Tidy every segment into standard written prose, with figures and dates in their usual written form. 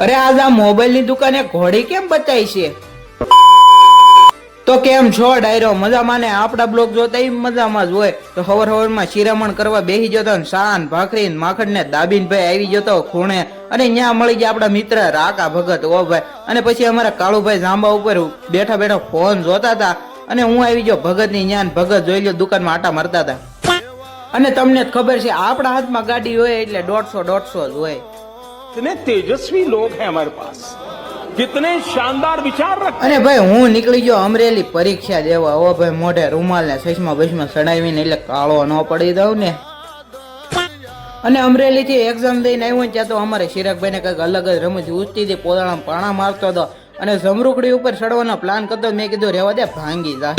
અરે આજ આ મોબાઈલ ની દુકાને ઘોડી કેમ બતાવી છે? તો કેમ છો ડાયરો? મજામાં ને? આપડા બ્લોગ જોતા ઈ મજામાં જ હોય. તો હવાર શિરામણ કરવા બેસી જતો ને શાન ભાખરી માખણ ને દાબીન ભાઈ આવી જતો ખૂણે, અને ત્યાં મળી ગયા આપડા મિત્ર રાકા ભગત. ઓ ભાઈ, અને પછી અમારા કાળુભાઈ જાંબા ઉપર બેઠા બેઠા ફોન જોતા હતા, અને હું આવી ગયો ભગત ની ન્યાન. ભગત જોઈ લો દુકાનમાં આટા મારતા હતા. અને તમને ખબર છે આપણા હાથમાં ગાડી હોય એટલે 150 જ હોય. कितने तेजस्वी लोग हैं हमारे पास, कितने शानदार विचार रखते અને ભાઈ હું નીકળી ગયો અમરેલી પરીક્ષા દેવા. ઓ ભાઈ, મોઢે રૂમાલ ને ચશ્મા બસમાં ચડાવીને એટલે કાળો ન પડી દઉં ને. અને અમરેલી થી એક્ઝામ દઈને આવ્યો ત્યાં તો અમારે ચિરાગભાઈ ને કઈક અલગ જ રમત ઉચતી હતી. પોદાળામાં પાણા મારતો હતો અને જમરૂખડી ઉપર ચડવાનો પ્લાન કરતો. મેં કીધું રેવા દે, ભાંગી જા.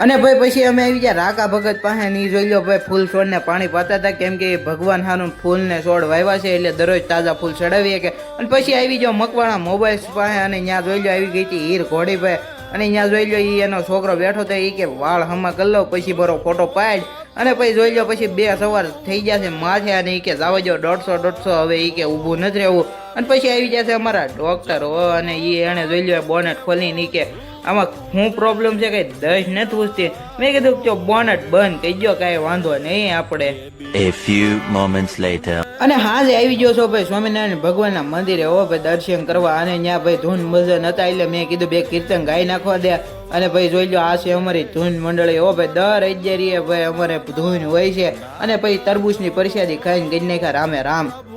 અને ભાઈ પછી અમે આવી ગયા રાકા ભગત પાસે. ની જોઈ લો ભાઈ, ફૂલ છોડ ને પાણી પાતા હતા, કેમ કે ભગવાન હાનું ફૂલ ને છોડ વાવ્યા છે એટલે દરરોજ તાજા ફૂલ ચડાવીએ કે. અને પછી આવી ગયો મકવાણા મોબાઈલ પાસે, અને ત્યાં જોઈ લો આવી ગઈ હતી હીર ઘોડી ભાઈ. અને ત્યાં જોઈ લો ઈ એનો છોકરો બેઠો હતો, ઈ કે વાળ હમા કરી લો પછી બરો ફોટો પાડ. અને પછી જોઈ લો પછી 2 સવાર થઈ ગયા છે માથે, અને ઈ કે જાવા જો 150 હવે ઈ કે ઊભું નથી રહેવું. અને પછી આવી જશે અમારા ડોક્ટર, અને ઈ એને જોઈ લો બોનેટ ખોલીને ઈ કે આમાં શું પ્રોબ્લેમ છે, કઈ દસ નથી પૂછતી. મેં કીધું જો બોનેટ બંધ કહી ગયો, કઈ વાંધો નહીં આપણે. A few moments later. અને હાજે આવી ગયો છો ભાઈ સ્વામિનારાયણ ભગવાનના મંદિરે. ઓ ભાઈ દર્શન કરવા, અને ત્યાં ભાઈ ધૂન ભજન હતા એટલે મેં કીધું 2 કીર્તન ગાઈ નાખવા દે. અને ભાઈ જોઈ લો આ છે અમારી ધૂન મંડળી. ઓ ભાઈ દર અગિયારીએ ભાઈ અમારે ધૂન હોય છે. અને પછી તરબૂચની પ્રસાદી ખાઈને ગઈ નાખ્યા રામે રામ.